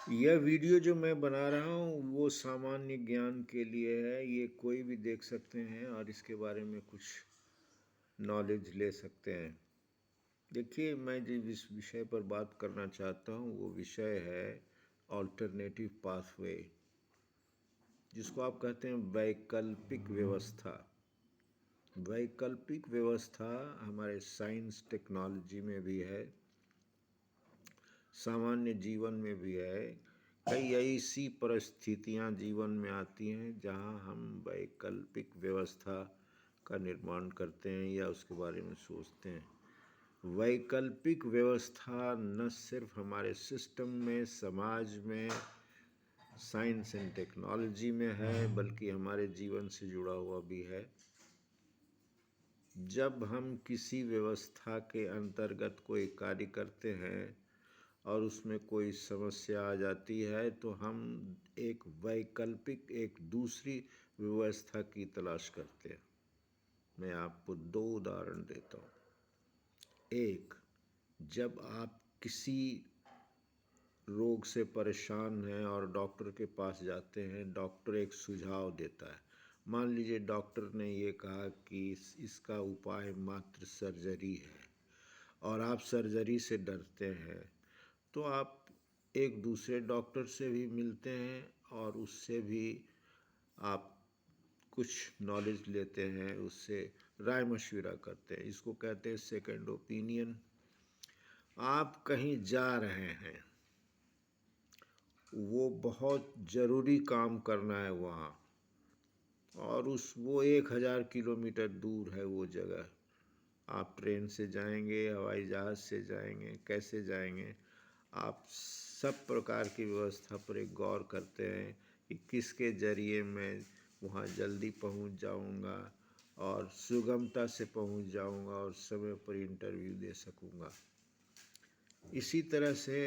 यह वीडियो जो मैं बना रहा हूँ वो सामान्य ज्ञान के लिए है। ये कोई भी देख सकते हैं और इसके बारे में कुछ नॉलेज ले सकते हैं। देखिए, मैं जिस विषय पर बात करना चाहता हूँ वो विषय है ऑल्टरनेटिव पाथवे, जिसको आप कहते हैं वैकल्पिक व्यवस्था। वैकल्पिक व्यवस्था हमारे साइंस टेक्नोलॉजी में भी है, सामान्य जीवन में भी है। कई ऐसी परिस्थितियां जीवन में आती हैं जहां हम वैकल्पिक व्यवस्था का निर्माण करते हैं या उसके बारे में सोचते हैं। वैकल्पिक व्यवस्था न सिर्फ हमारे सिस्टम में, समाज में, साइंस एंड टेक्नोलॉजी में है, बल्कि हमारे जीवन से जुड़ा हुआ भी है। जब हम किसी व्यवस्था के अंतर्गत कोई कार्य करते हैं और उसमें कोई समस्या आ जाती है तो हम एक वैकल्पिक, एक दूसरी व्यवस्था की तलाश करते हैं। मैं आपको दो उदाहरण देता हूँ। एक, जब आप किसी रोग से परेशान हैं और डॉक्टर के पास जाते हैं, डॉक्टर एक सुझाव देता है। मान लीजिए डॉक्टर ने ये कहा कि इसका उपाय मात्र सर्जरी है और आप सर्जरी से डरते हैं, तो आप एक दूसरे डॉक्टर से भी मिलते हैं और उससे भी आप कुछ नॉलेज लेते हैं, उससे राय मशविरा करते हैं। इसको कहते हैं सेकंड ओपिनियन। आप कहीं जा रहे हैं, वो बहुत ज़रूरी काम करना है वहाँ, और वो 1000 किलोमीटर दूर है वो जगह। आप ट्रेन से जाएंगे, हवाई जहाज़ से जाएंगे, कैसे जाएंगे? आप सब प्रकार की व्यवस्था पर एक गौर करते हैं कि किसके ज़रिए मैं वहाँ जल्दी पहुँच जाऊँगा और सुगमता से पहुँच जाऊँगा और समय पर इंटरव्यू दे सकूँगा। इसी तरह से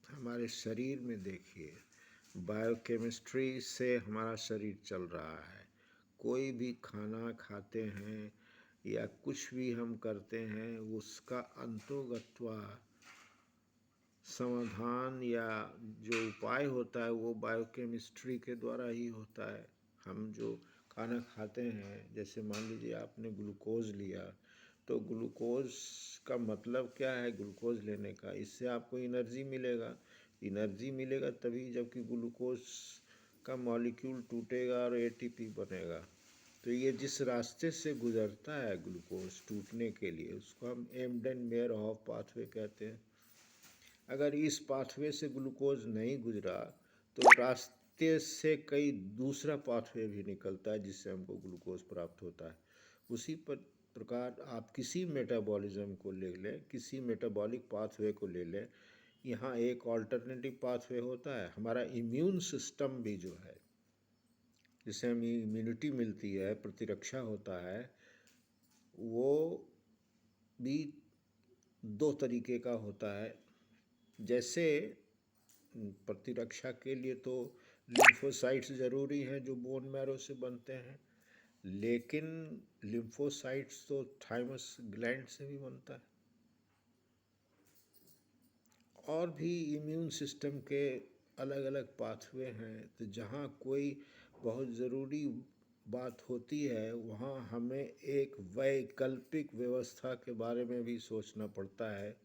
हमारे शरीर में देखिए, बायोकेमिस्ट्री से हमारा शरीर चल रहा है। कोई भी खाना खाते हैं या कुछ भी हम करते हैं, उसका अंतोगत्वा समाधान या जो उपाय होता है वो बायोकेमिस्ट्री के द्वारा ही होता है। हम जो खाना खाते हैं, जैसे मान लीजिए आपने ग्लूकोज लिया, तो ग्लूकोज का मतलब क्या है? ग्लूकोज लेने का, इससे आपको एनर्जी मिलेगा। एनर्जी मिलेगा तभी जबकि ग्लूकोज का मॉलिक्यूल टूटेगा और एटीपी बनेगा। तो ये जिस रास्ते से गुजरता है ग्लूकोज टूटने के लिए, उसको हम एम्डेन-मेयर-हॉफ पाथवे कहते हैं। अगर इस पाथवे से ग्लूकोज नहीं गुजरा तो रास्ते से कई दूसरा पाथवे भी निकलता है जिससे हमको ग्लूकोज प्राप्त होता है। उसी प्रकार आप किसी मेटाबॉलिज्म को ले लें, किसी मेटाबॉलिक पाथवे को ले लें, यहाँ एक ऑल्टरनेटिव पाथवे होता है। हमारा इम्यून सिस्टम भी जो है, जिसे हमें इम्यूनिटी मिलती है, प्रतिरक्षा होता है, वो भी दो तरीके का होता है। जैसे प्रतिरक्षा के लिए तो लिम्फोसाइट्स ज़रूरी हैं जो बोन मैरो से बनते हैं, लेकिन लिम्फोसाइट्स तो थाइमस ग्लैंड से भी बनता है। और भी इम्यून सिस्टम के अलग अलग पाथवे हैं। तो जहाँ कोई बहुत ज़रूरी बात होती है वहाँ हमें एक वैकल्पिक व्यवस्था के बारे में भी सोचना पड़ता है।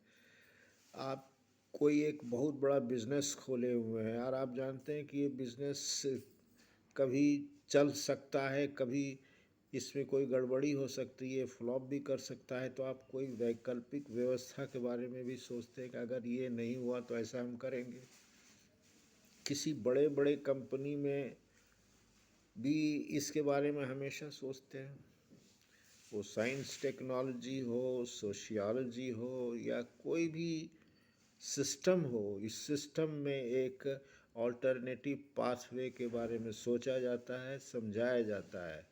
आप कोई एक बहुत बड़ा बिजनेस खोले हुए हैं और आप जानते हैं कि ये बिजनेस कभी चल सकता है, कभी इसमें कोई गड़बड़ी हो सकती है, फ्लॉप भी कर सकता है। तो आप कोई वैकल्पिक व्यवस्था के बारे में भी सोचते हैं कि अगर ये नहीं हुआ तो ऐसा हम करेंगे। किसी बड़े बड़े कंपनी में भी इसके बारे में हमेशा सोचते हैं। वो साइंस टेक्नोलॉजी हो, सोशियोलॉजी हो या कोई भी सिस्टम हो, इस सिस्टम में एक ऑल्टरनेटिव पाथवे के बारे में सोचा जाता है, समझाया जाता है।